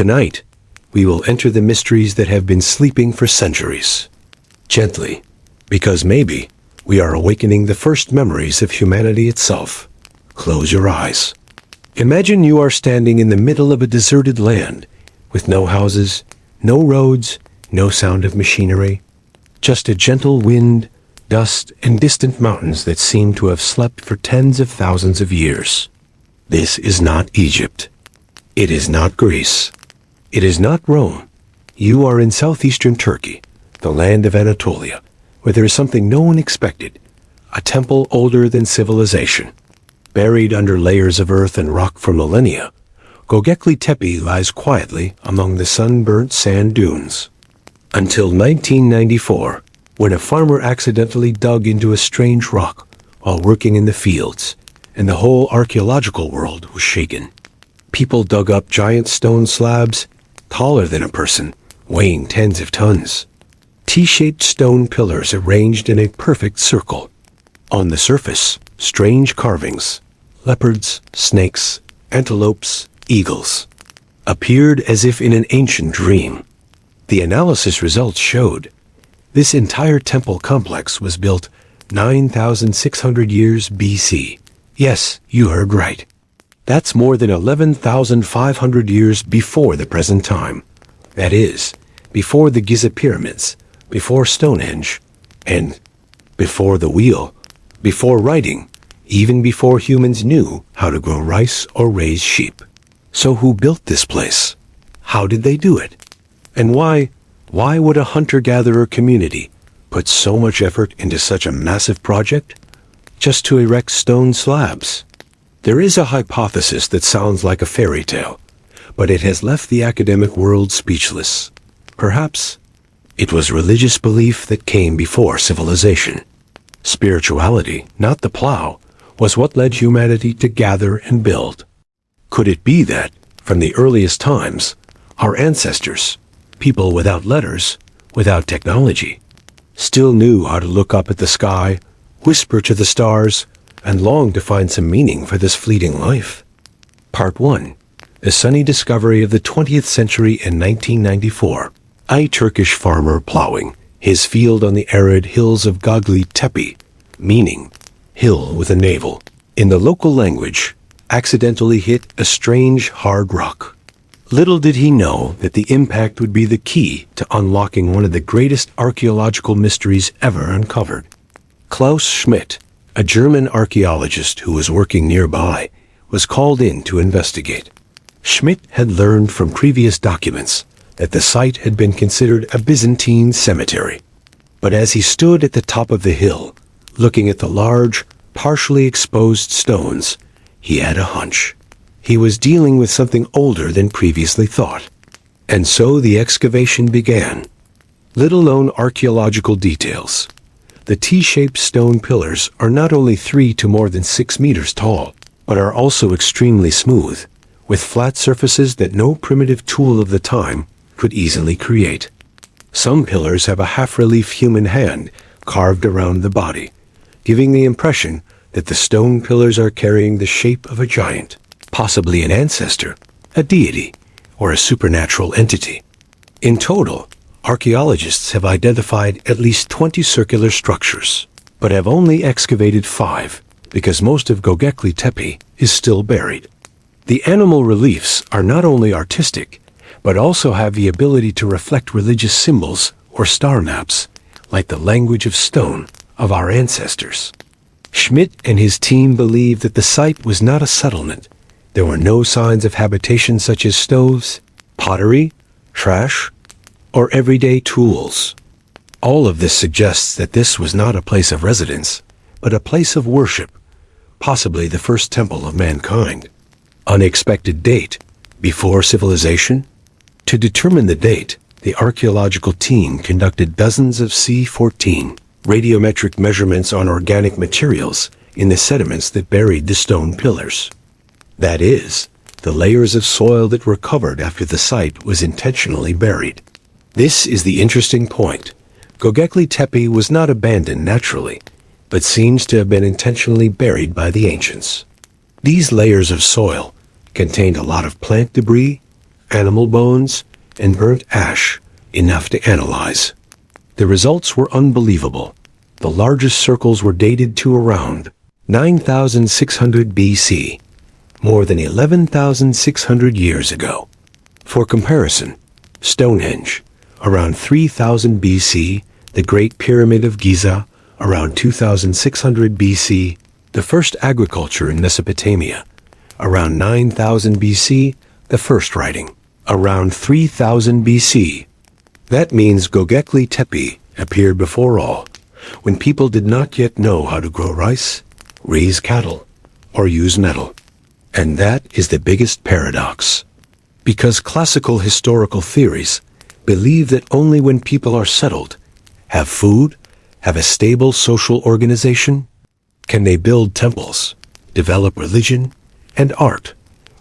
Tonight, we will enter the mysteries that have been sleeping for centuries. Gently, because maybe we are awakening the first memories of humanity itself. Close your eyes. Imagine you are standing in the middle of a deserted land, with no houses, no roads, no sound of machinery, just a gentle wind, dust, and distant mountains that seem to have slept for tens of thousands of years. This is not Egypt. It is not Greece. It is not Rome. You are in southeastern Turkey, the land of Anatolia, where there is something no one expected, a temple older than civilization. Buried under layers of earth and rock for millennia, Göbekli Tepe lies quietly among the sun-burnt sand dunes. Until 1994, when a farmer accidentally dug into a strange rock while working in the fields, and the whole archaeological world was shaken. People dug up giant stone slabs, taller than a person, weighing tens of tons. T-shaped stone pillars arranged in a perfect circle. On the surface, strange carvings, leopards, snakes, antelopes, eagles, appeared as if in an ancient dream. The analysis results showed this entire temple complex was built 9,600 years BC. Yes, you heard right. That's more than 11,500 years before the present time. That is, before the Giza pyramids, before Stonehenge, and before the wheel, before writing, even before humans knew how to grow rice or raise sheep. So who built this place? How did they do it? And why would a hunter-gatherer community put so much effort into such a massive project just to erect stone slabs? There is a hypothesis that sounds like a fairy tale, but it has left the academic world speechless. Perhaps it was religious belief that came before civilization. Spirituality, not the plow, was what led humanity to gather and build. Could it be that, from the earliest times, our ancestors, people without letters, without technology, still knew how to look up at the sky, whisper to the stars, and long to find some meaning for this fleeting life? Part 1. The sunny discovery of the 20th century in 1994. A Turkish farmer plowing his field on the arid hills of Göbekli Tepe, meaning hill with a navel, in the local language, accidentally hit a strange hard rock. Little did he know that the impact would be the key to unlocking one of the greatest archaeological mysteries ever uncovered. Klaus Schmidt, a German archaeologist who was working nearby, was called in to investigate. Schmidt had learned from previous documents that the site had been considered a Byzantine cemetery. But as he stood at the top of the hill, looking at the large, partially exposed stones, he had a hunch. He was dealing with something older than previously thought. And so the excavation began. Little-known archaeological details. The T-shaped stone pillars are not only 3 to more than 6 meters tall, but are also extremely smooth, with flat surfaces that no primitive tool of the time could easily create. Some pillars have a half-relief human hand carved around the body, giving the impression that the stone pillars are carrying the shape of a giant, possibly an ancestor, a deity, or a supernatural entity. In total, archaeologists have identified at least 20 circular structures, but have only excavated 5, because most of Göbekli Tepe is still buried. The animal reliefs are not only artistic, but also have the ability to reflect religious symbols or star maps, like the language of stone of our ancestors. Schmidt and his team believe that the site was not a settlement. There were no signs of habitation such as stoves, pottery, trash, or everyday tools. All of this suggests that this was not a place of residence, but a place of worship, possibly the first temple of mankind. Unexpected date, before civilization? To determine the date, the archaeological team conducted dozens of C-14 radiometric measurements on organic materials in the sediments that buried the stone pillars. That is, the layers of soil that were covered after the site was intentionally buried. This is the interesting point. Göbekli Tepe was not abandoned naturally, but seems to have been intentionally buried by the ancients. These layers of soil contained a lot of plant debris, animal bones, and burnt ash, enough to analyze. The results were unbelievable. The largest circles were dated to around 9,600 BC, more than 11,600 years ago. For comparison, Stonehenge, around 3000 BC, the Great Pyramid of Giza, around 2600 BC, the first agriculture in Mesopotamia, around 9000 BC, the first writing, around 3000 BC. That means Göbekli Tepe appeared before all, when people did not yet know how to grow rice, raise cattle, or use metal. And that is the biggest paradox. Because classical historical theories believe that only when people are settled, have food, have a stable social organization, can they build temples, develop religion, and art.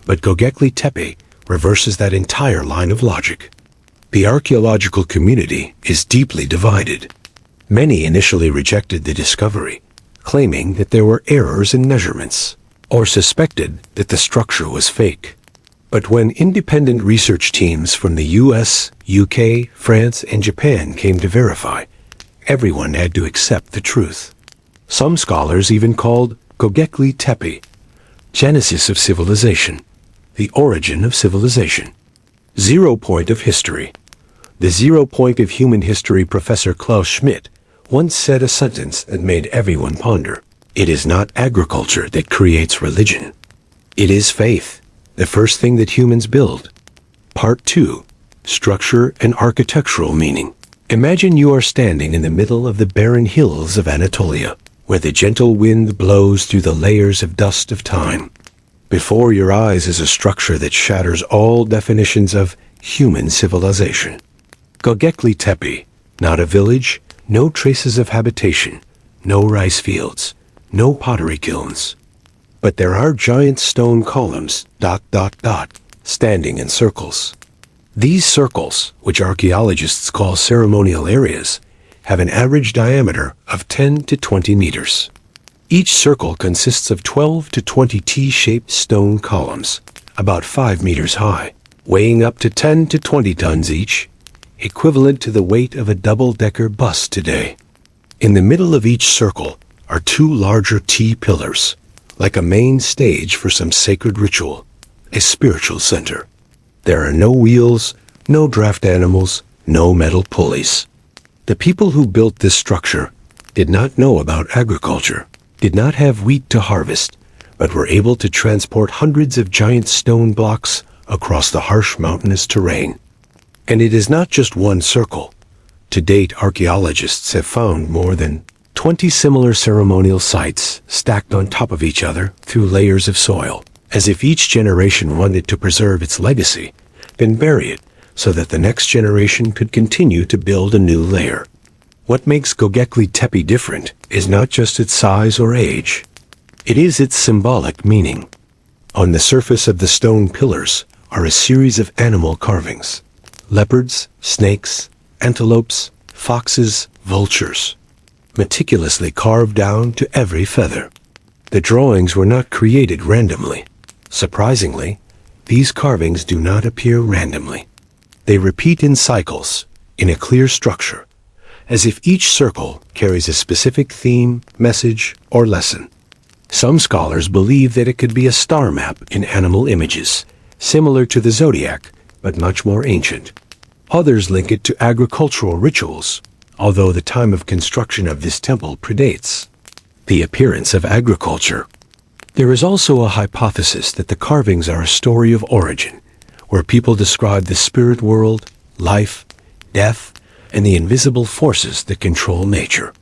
But Göbekli Tepe reverses that entire line of logic. The archaeological community is deeply divided. Many initially rejected the discovery, claiming that there were errors in measurements, or suspected that the structure was fake. But when independent research teams from the US, UK, France, and Japan came to verify, everyone had to accept the truth. Some scholars even called Göbekli Tepe Genesis of civilization, the origin of civilization. 0 point of history. The 0 point of human history Professor Klaus Schmidt once said a sentence that made everyone ponder. It is not agriculture that creates religion. It is faith, the first thing that humans build. Part 2. Structure and architectural meaning. Imagine you are standing in the middle of the barren hills of Anatolia, where the gentle wind blows through the layers of dust of time. Before your eyes is a structure that shatters all definitions of human civilization. Göbekli Tepe, not a village, no traces of habitation, no rice fields, no pottery kilns. But there are giant stone columns, standing in circles. These circles, which archaeologists call ceremonial areas, have an average diameter of 10 to 20 meters. Each circle consists of 12 to 20 T-shaped stone columns, about 5 meters high, weighing up to 10 to 20 tons each, equivalent to the weight of a double-decker bus today. In the middle of each circle are 2 larger T-pillars, like a main stage for some sacred ritual, a spiritual center. There are no wheels, no draft animals, no metal pulleys. The people who built this structure did not know about agriculture, did not have wheat to harvest, but were able to transport hundreds of giant stone blocks across the harsh mountainous terrain. And it is not just one circle. To date, archaeologists have found more than 20 similar ceremonial sites stacked on top of each other through layers of soil, as if each generation wanted to preserve its legacy, then bury it so that the next generation could continue to build a new layer. What makes Göbekli Tepe different is not just its size or age. It is its symbolic meaning. On the surface of the stone pillars are a series of animal carvings: leopards, snakes, antelopes, foxes, vultures, meticulously carved down to every feather. The drawings were not created randomly. Surprisingly, these carvings do not appear randomly. They repeat in cycles, in a clear structure, as if each circle carries a specific theme, message, or lesson. Some scholars believe that it could be a star map in animal images, similar to the zodiac, but much more ancient. Others link it to agricultural rituals, although the time of construction of this temple predates the appearance of agriculture. There is also a hypothesis that the carvings are a story of origin, where people describe the spirit world, life, death, and the invisible forces that control nature.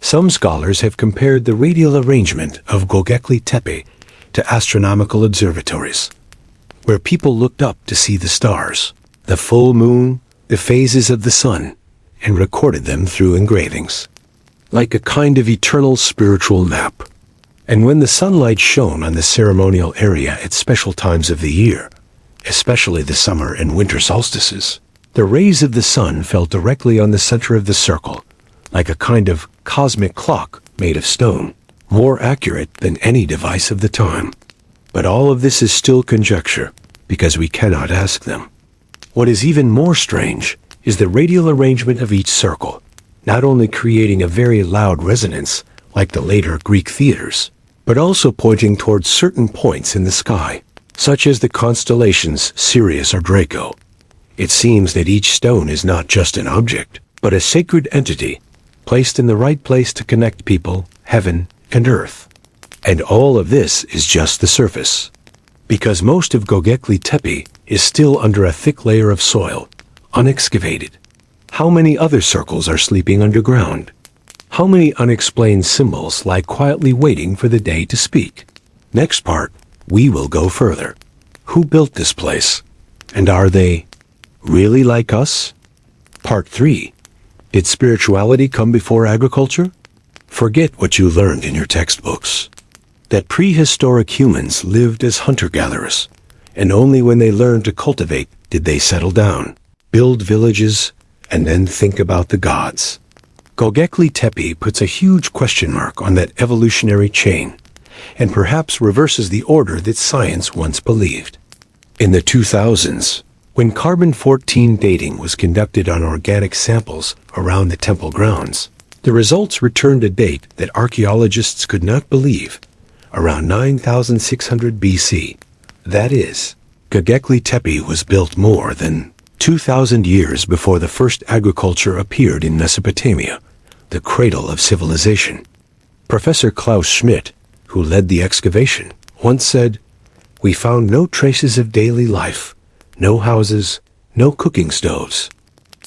Some scholars have compared the radial arrangement of Göbekli Tepe to astronomical observatories, where people looked up to see the stars, the full moon, the phases of the sun, and recorded them through engravings, like a kind of eternal spiritual map. And when the sunlight shone on the ceremonial area at special times of the year, especially the summer and winter solstices, the rays of the sun fell directly on the center of the circle, like a kind of cosmic clock made of stone, more accurate than any device of the time. But all of this is still conjecture, because we cannot ask them. What is even more strange is the radial arrangement of each circle, not only creating a very loud resonance like the later Greek theaters, but also pointing towards certain points in the sky, such as the constellations Sirius or Draco. It seems that each stone is not just an object, but a sacred entity, placed in the right place to connect people, heaven, and earth. And all of this is just the surface. Because most of Göbekli Tepe is still under a thick layer of soil, unexcavated. How many other circles are sleeping underground? How many unexplained symbols lie quietly waiting for the day to speak? Next part, we will go further. Who built this place? And are they really like us? Part 3. Did spirituality come before agriculture? Forget what you learned in your textbooks. That prehistoric humans lived as hunter-gatherers, and only when they learned to cultivate did they settle down, build villages, and then think about the gods. Göbekli Tepe puts a huge question mark on that evolutionary chain, and perhaps reverses the order that science once believed. In the 2000s, when carbon-14 dating was conducted on organic samples around the temple grounds, the results returned a date that archaeologists could not believe. Around 9600 BC. That is, Göbekli Tepe was built more than 2,000 years before the first agriculture appeared in Mesopotamia, the cradle of civilization. Professor Klaus Schmidt, who led the excavation, once said, "We found no traces of daily life, no houses, no cooking stoves.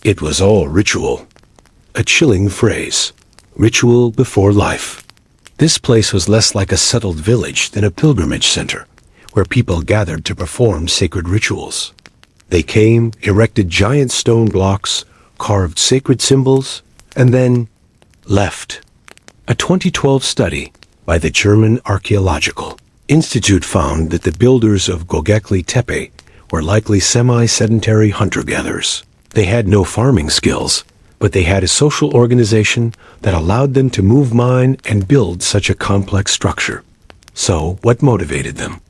It was all ritual." A chilling phrase. Ritual before life. This place was less like a settled village than a pilgrimage center, where people gathered to perform sacred rituals. They came, erected giant stone blocks, carved sacred symbols, and then left. A 2012 study by the German Archaeological Institute found that the builders of Göbekli Tepe were likely semi-sedentary hunter-gatherers. They had no farming skills, but they had a social organization that allowed them to move, mine, and build such a complex structure. So, what motivated them?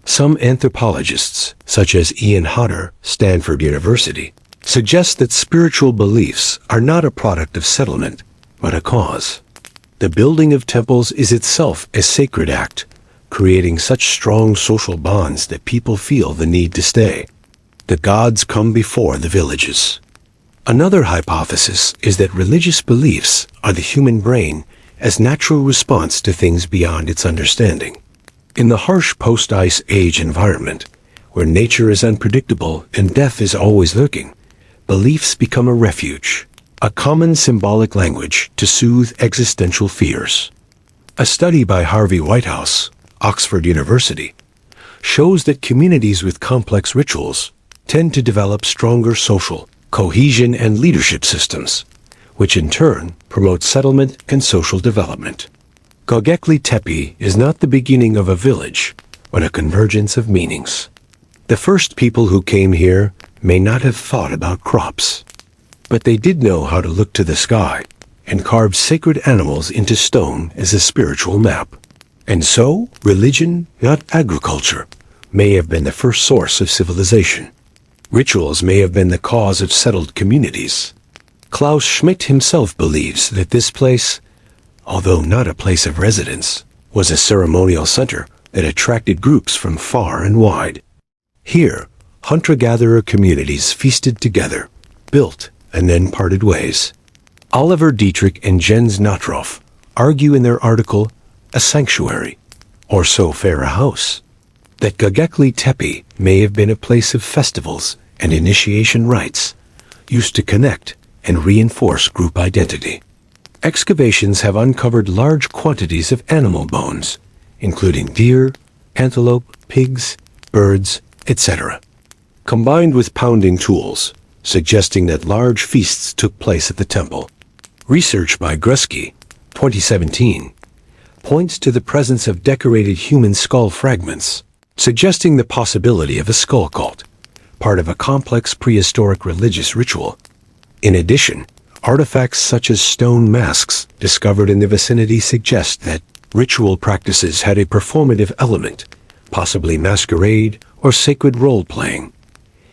Some anthropologists, such as Ian Hodder, Stanford University, suggest that spiritual beliefs are not a product of settlement, but a cause. The building of temples is itself a sacred act, creating such strong social bonds that people feel the need to stay. The gods come before the villages. Another hypothesis is that religious beliefs are the human brain as natural response to things beyond its understanding. In the harsh post-ice age environment, where nature is unpredictable and death is always lurking, beliefs become a refuge, a common symbolic language to soothe existential fears. A study by Harvey Whitehouse, Oxford University, shows that communities with complex rituals tend to develop stronger social cohesion and leadership systems, which in turn promote settlement and social development. Göbekli Tepe is not the beginning of a village, but a convergence of meanings. The first people who came here may not have thought about crops, but they did know how to look to the sky and carve sacred animals into stone as a spiritual map. And so, religion, not agriculture, may have been the first source of civilization. Rituals may have been the cause of settled communities. Klaus Schmidt himself believes that this place, although not a place of residence, was a ceremonial center that attracted groups from far and wide. Here, hunter-gatherer communities feasted together, built, and then parted ways. Oliver Dietrich and Jens Notroff argue in their article, A Sanctuary, or So Fair a House, that Göbekli Tepe may have been a place of festivals and initiation rites, used to connect and reinforce group identity. Excavations have uncovered large quantities of animal bones, including deer, antelope, pigs, birds, etc., combined with pounding tools, suggesting that large feasts took place at the temple. Research by Grusky, 2017, points to the presence of decorated human skull fragments, suggesting the possibility of a skull cult, part of a complex prehistoric religious ritual. In addition, artifacts such as stone masks discovered in the vicinity suggest that ritual practices had a performative element, possibly masquerade or sacred role-playing.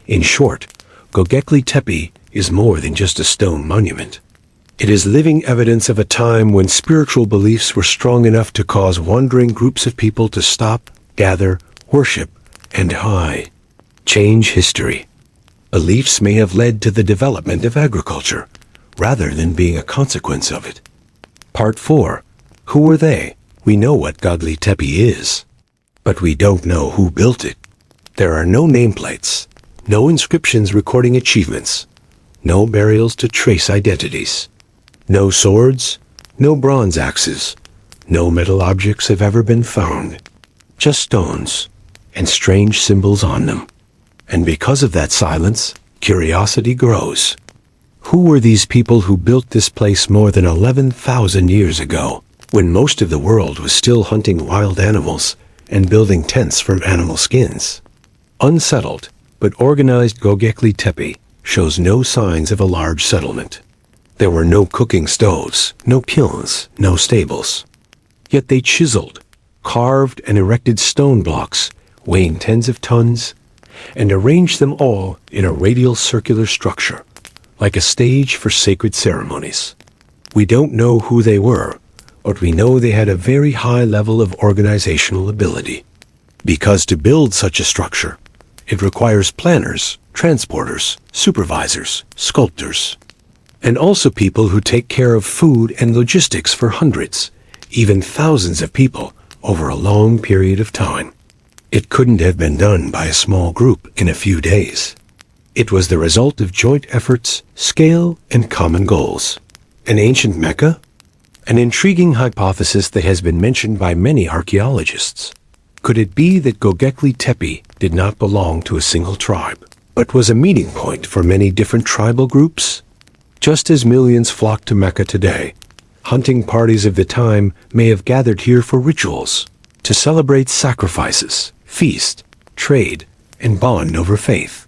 In short, Göbekli Tepe is more than just a stone monument. It is living evidence of a time when spiritual beliefs were strong enough to cause wandering groups of people to stop, gather, worship, and change history. Beliefs may have led to the development of agriculture, rather than being a consequence of it. Part 4. Who were they? We know what Göbekli Tepe is, but we don't know who built it. There are no nameplates, no inscriptions recording achievements, no burials to trace identities, no swords, no bronze axes, no metal objects have ever been found, just stones and strange symbols on them. And because of that silence, curiosity grows. Who were these people who built this place more than 11,000 years ago, when most of the world was still hunting wild animals and building tents from animal skins? Unsettled, but organized Göbekli Tepe shows no signs of a large settlement. There were no cooking stoves, no kilns, no stables. Yet they chiseled, carved, and erected stone blocks weighing tens of tons, and arranged them all in a radial circular structure, like a stage for sacred ceremonies. We don't know who they were, but we know they had a very high level of organizational ability. Because to build such a structure, it requires planners, transporters, supervisors, sculptors, and also people who take care of food and logistics for hundreds, even thousands of people over a long period of time. It couldn't have been done by a small group in a few days. It was the result of joint efforts, scale, and common goals. An ancient Mecca? An intriguing hypothesis that has been mentioned by many archaeologists. Could it be that Göbekli Tepe did not belong to a single tribe, but was a meeting point for many different tribal groups? Just as millions flock to Mecca today, hunting parties of the time may have gathered here for rituals, to celebrate sacrifices, feast, trade, and bond over faith.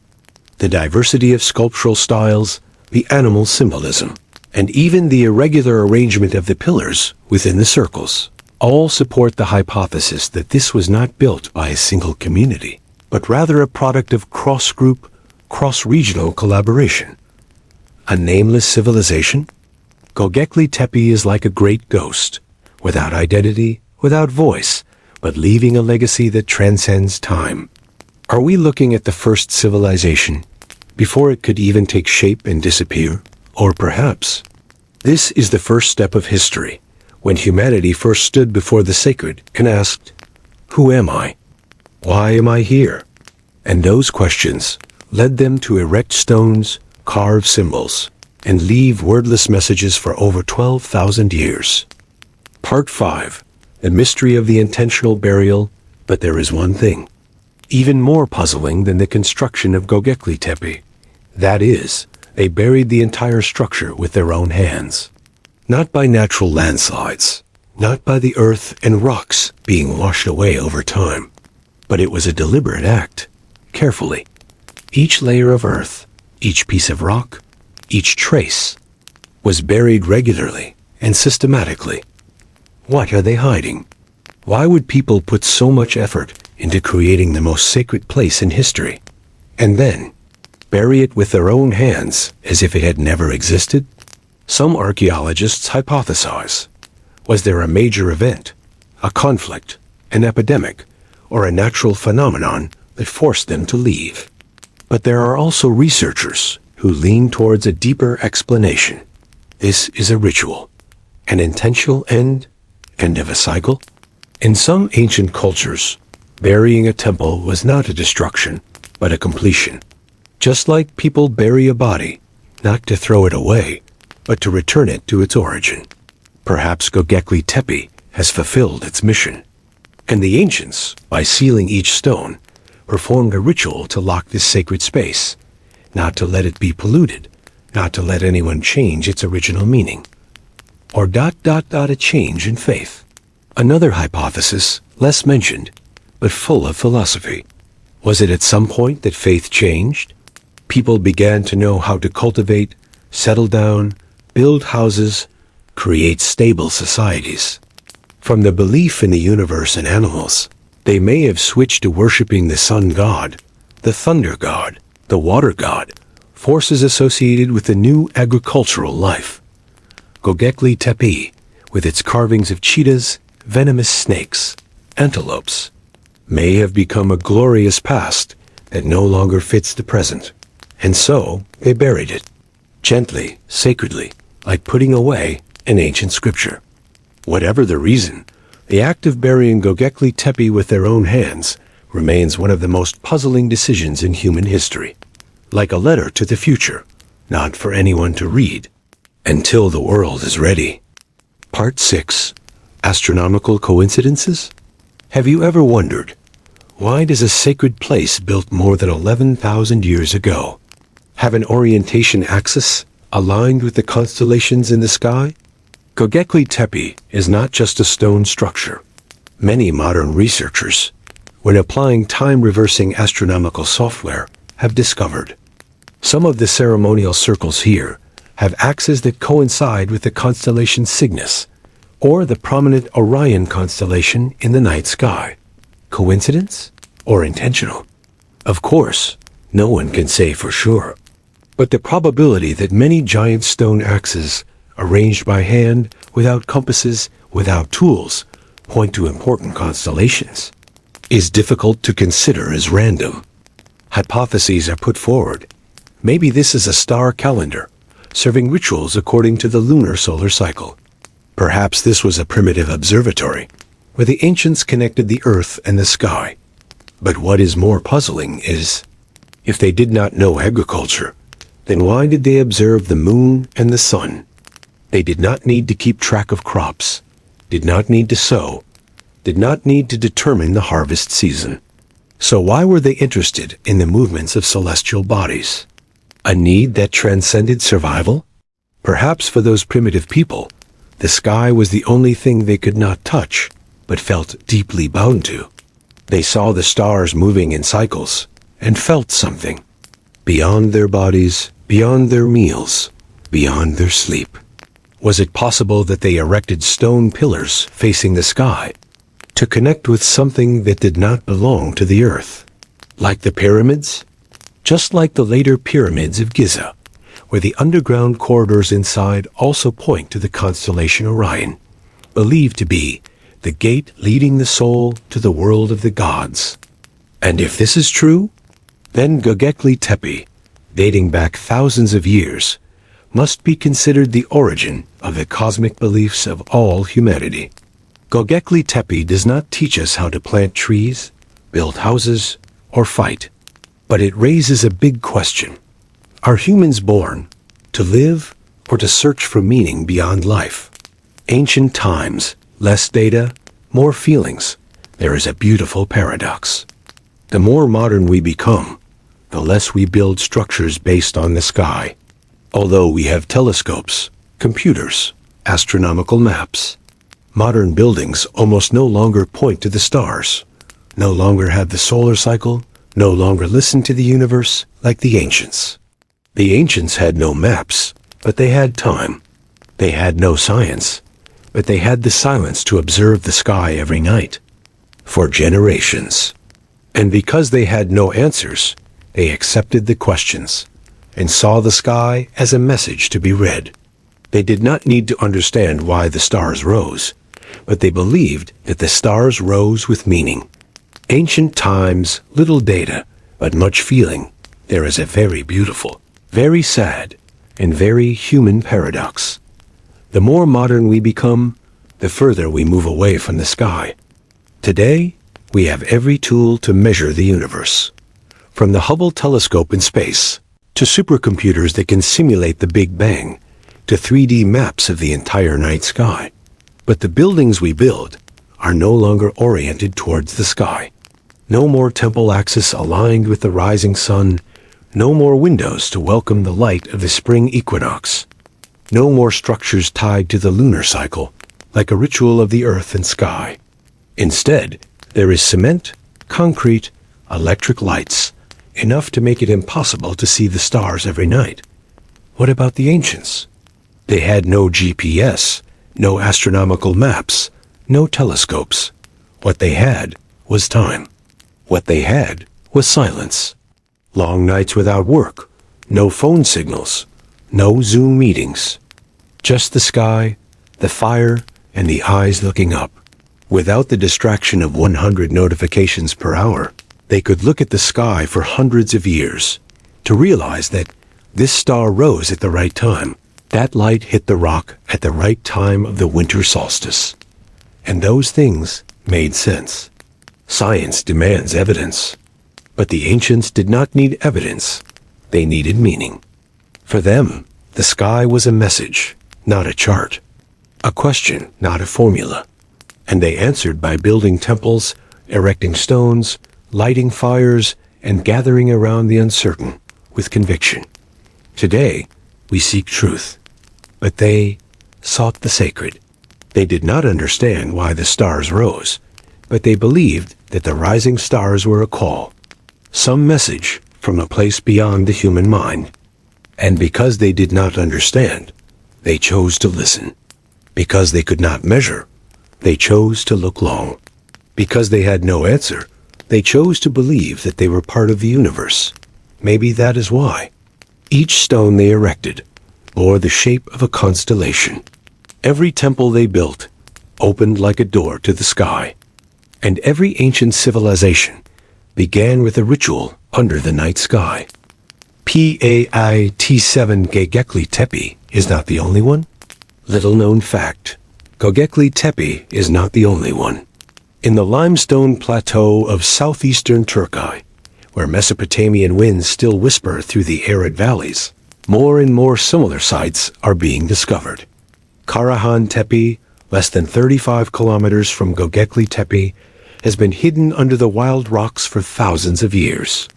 The diversity of sculptural styles, the animal symbolism, and even the irregular arrangement of the pillars within the circles all support the hypothesis that this was not built by a single community, but rather a product of cross-group, cross-regional collaboration. A nameless civilization? Göbekli Tepe is like a great ghost, without identity, without voice, but leaving a legacy that transcends time. Are we looking at the first civilization, before it could even take shape and disappear? Or perhaps, this is the first step of history, when humanity first stood before the sacred and asked, "Who am I? Why am I here?" And those questions led them to erect stones, carve symbols, and leave wordless messages for over 12,000 years. Part 5. The mystery of the intentional burial, but there is one thing, even more puzzling than the construction of Göbekli Tepe. That is, they buried the entire structure with their own hands. Not by natural landslides, not by the earth and rocks being washed away over time, but it was a deliberate act, carefully. Each layer of earth, each piece of rock, each trace, was buried regularly and systematically. What are they hiding? Why would people put so much effort into creating the most sacred place in history, and then bury it with their own hands as if it had never existed? Some archaeologists hypothesize, was there a major event, a conflict, an epidemic, or a natural phenomenon that forced them to leave? But there are also researchers who lean towards a deeper explanation. This is a ritual, an intentional end of a cycle. In some ancient cultures, burying a temple was not a destruction, but a completion. Just like people bury a body, not to throw it away, but to return it to its origin. Perhaps Göbekli Tepe has fulfilled its mission. And the ancients, by sealing each stone, performed a ritual to lock this sacred space, not to let it be polluted, not to let anyone change its original meaning. Or a change in faith. Another hypothesis, less mentioned, but full of philosophy. Was it at some point that faith changed? People began to know how to cultivate, settle down, build houses, create stable societies. From the belief in the universe and animals, they may have switched to worshiping the sun god, the thunder god, the water god, forces associated with the new agricultural life. Göbekli Tepe, with its carvings of cheetahs, venomous snakes, antelopes, may have become a glorious past that no longer fits the present. And so they buried it, gently, sacredly, like putting away an ancient scripture. Whatever the reason, the act of burying Göbekli Tepe with their own hands remains one of the most puzzling decisions in human history. Like a letter to the future, not for anyone to read, until the world is ready. Part 6. Astronomical coincidences? Have you ever wondered, why does a sacred place built more than 11,000 years ago have an orientation axis aligned with the constellations in the sky? Göbekli Tepe is not just a stone structure. Many modern researchers, when applying time-reversing astronomical software, have discovered some of the ceremonial circles here have axes that coincide with the constellation Cygnus, or the prominent Orion constellation in the night sky. Coincidence or intentional? Of course, no one can say for sure. But the probability that many giant stone axes, arranged by hand, without compasses, without tools, point to important constellations, is difficult to consider as random. Hypotheses are put forward. Maybe this is a star calendar, serving rituals according to the lunar solar cycle. Perhaps this was a primitive observatory, where the ancients connected the earth and the sky. But what is more puzzling is, if they did not know agriculture, then why did they observe the moon and the sun? They did not need to keep track of crops, did not need to sow, did not need to determine the harvest season. So why were they interested in the movements of celestial bodies? A need that transcended survival? Perhaps for those primitive people, the sky was the only thing they could not touch, but felt deeply bound to. They saw the stars moving in cycles, and felt something. Beyond their bodies, beyond their meals, beyond their sleep. Was it possible that they erected stone pillars facing the sky to connect with something that did not belong to the earth? Like the pyramids? Just like the later pyramids of Giza, where the underground corridors inside also point to the constellation Orion, believed to be the gate leading the soul to the world of the gods. And if this is true, then Göbekli Tepe, dating back thousands of years, must be considered the origin of the cosmic beliefs of all humanity. Göbekli Tepe does not teach us how to plant trees, build houses, or fight. But it raises a big question. Are humans born to live or to search for meaning beyond life? Ancient times, less data, more feelings. There is a beautiful paradox. The more modern we become, the less we build structures based on the sky. Although we have telescopes, computers, astronomical maps, modern buildings almost no longer point to the stars, no longer have the solar cycle, no longer listen to the universe like the ancients. The ancients had no maps, but they had time. They had no science, but they had the silence to observe the sky every night, for generations. And because they had no answers, they accepted the questions, and saw the sky as a message to be read. They did not need to understand why the stars rose, but they believed that the stars rose with meaning. Ancient times, little data, but much feeling. There is a very beautiful, very sad, and very human paradox. The more modern we become, the further we move away from the sky. Today, we have every tool to measure the universe. From the Hubble telescope in space, to supercomputers that can simulate the Big Bang, to 3D maps of the entire night sky. But the buildings we build are no longer oriented towards the sky. No more temple axis aligned with the rising sun, no more windows to welcome the light of the spring equinox. No more structures tied to the lunar cycle, like a ritual of the earth and sky. Instead, there is cement, concrete, electric lights, enough to make it impossible to see the stars every night. What about the ancients? They had no GPS, no astronomical maps, no telescopes. What they had was time. What they had was silence. Long nights without work, No phone signals, no Zoom meetings. Just the sky, the fire, and the eyes looking up. Without the distraction of 100 notifications per hour, they could look at the sky for hundreds of years to realize that this star rose at the right time. That light hit the rock at the right time of the winter solstice. And those things made sense. Science demands evidence. But the ancients did not need evidence. They needed meaning. For them, the sky was a message, not a chart. A question, not a formula. And they answered by building temples, erecting stones, lighting fires, and gathering around the uncertain with conviction. Today, we seek truth. But they sought the sacred. They did not understand why the stars rose, but they believed that the rising stars were a call, some message from a place beyond the human mind. And because they did not understand, they chose to listen. Because they could not measure, they chose to look long. Because they had no answer, they chose to believe that they were part of the universe. Maybe that is why. Each stone they erected bore the shape of a constellation. Every temple they built opened like a door to the sky. And every ancient civilization began with a ritual under the night sky. PAIT7 Göbekli Tepe is not the only one. Little known fact, Göbekli Tepe is not the only one. In the limestone plateau of southeastern Turkey, where Mesopotamian winds still whisper through the arid valleys, more and more similar sites are being discovered. Karahan Tepe, less than 35 kilometers from Göbekli Tepe, has been hidden under the wild rocks for thousands of years.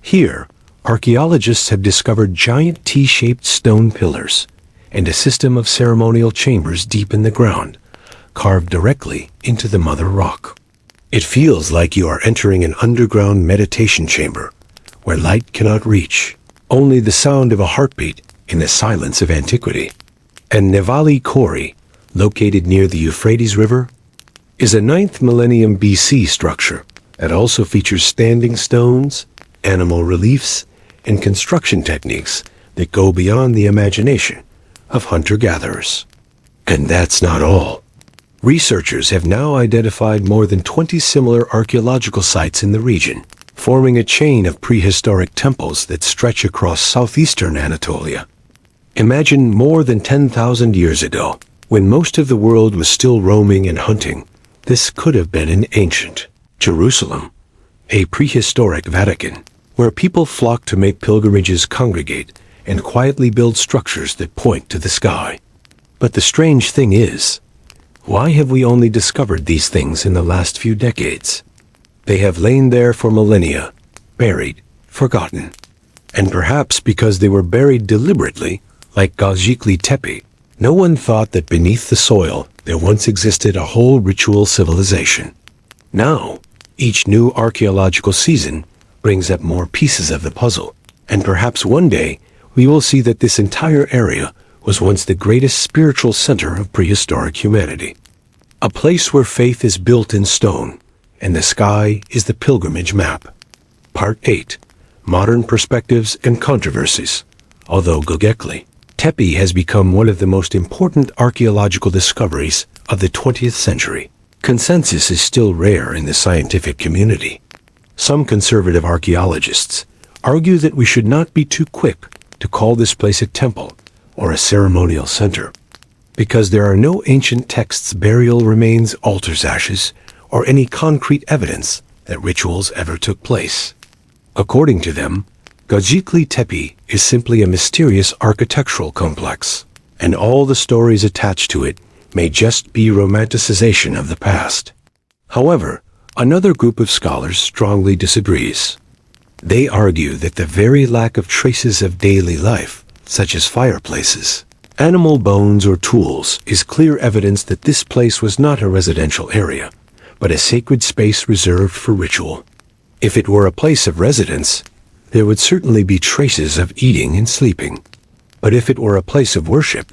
Here, archaeologists have discovered giant T-shaped stone pillars and a system of ceremonial chambers deep in the ground, carved directly into the mother rock. It feels like you are entering an underground meditation chamber, where light cannot reach, only the sound of a heartbeat in the silence of antiquity. And Nevali Kori, located near the Euphrates River, is a 9th millennium BC structure that also features standing stones, animal reliefs, and construction techniques that go beyond the imagination of hunter-gatherers. And that's not all. Researchers have now identified more than 20 similar archaeological sites in the region, forming a chain of prehistoric temples that stretch across southeastern Anatolia. Imagine more than 10,000 years ago, when most of the world was still roaming and hunting, this could have been an ancient Jerusalem, a prehistoric Vatican, where people flock to make pilgrimages, congregate, and quietly build structures that point to the sky. But the strange thing is, why have we only discovered these things in the last few decades? They have lain there for millennia, buried, forgotten. And perhaps because they were buried deliberately, like Göbekli Tepe, no one thought that beneath the soil there once existed a whole ritual civilization. Now, each new archaeological season brings up more pieces of the puzzle, and perhaps one day we will see that this entire area was once the greatest spiritual center of prehistoric humanity. A place where faith is built in stone, and the sky is the pilgrimage map. Part 8. Modern Perspectives and Controversies. Although Göbekli Tepe has become one of the most important archaeological discoveries of the 20th century, consensus is still rare in the scientific community. Some conservative archaeologists argue that we should not be too quick to call this place a temple or a ceremonial center, because there are no ancient texts, burial remains, altars, ashes, or any concrete evidence that rituals ever took place. According to them, Göbekli Tepe is simply a mysterious architectural complex, and all the stories attached to it may just be romanticization of the past. However, another group of scholars strongly disagrees. They argue that the very lack of traces of daily life, such as fireplaces, animal bones, or tools, is clear evidence that this place was not a residential area, but a sacred space reserved for ritual. If it were a place of residence, there would certainly be traces of eating and sleeping. But if it were a place of worship,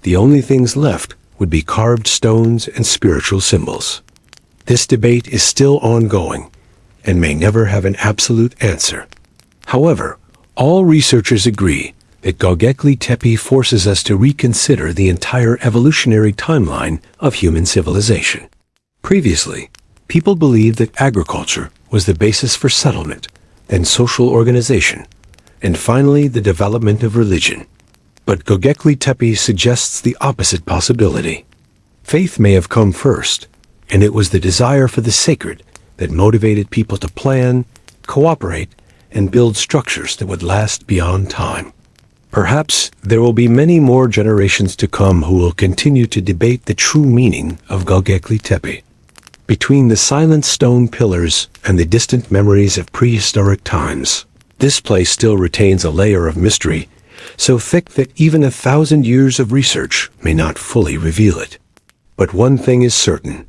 the only things left would be carved stones and spiritual symbols. This debate is still ongoing and may never have an absolute answer. However, All researchers agree that Göbekli Tepe forces us to reconsider the entire evolutionary timeline of human civilization. Previously, people believed that agriculture was the basis for settlement, then social organization, and finally the development of religion. But Göbekli Tepe suggests the opposite possibility. Faith may have come first, and it was the desire for the sacred that motivated people to plan, cooperate, and build structures that would last beyond time. Perhaps there will be many more generations to come who will continue to debate the true meaning of Göbekli Tepe. Between the silent stone pillars and the distant memories of prehistoric times, this place still retains a layer of mystery so thick that even 1,000 years of research may not fully reveal it. But one thing is certain.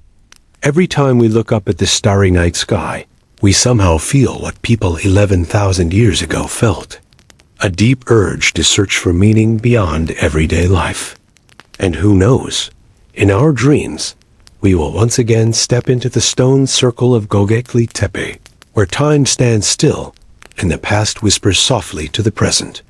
Every time we look up at the starry night sky, we somehow feel what people 11,000 years ago felt. A deep urge to search for meaning beyond everyday life. And who knows, in our dreams, we will once again step into the stone circle of Göbekli Tepe, where time stands still and the past whispers softly to the present.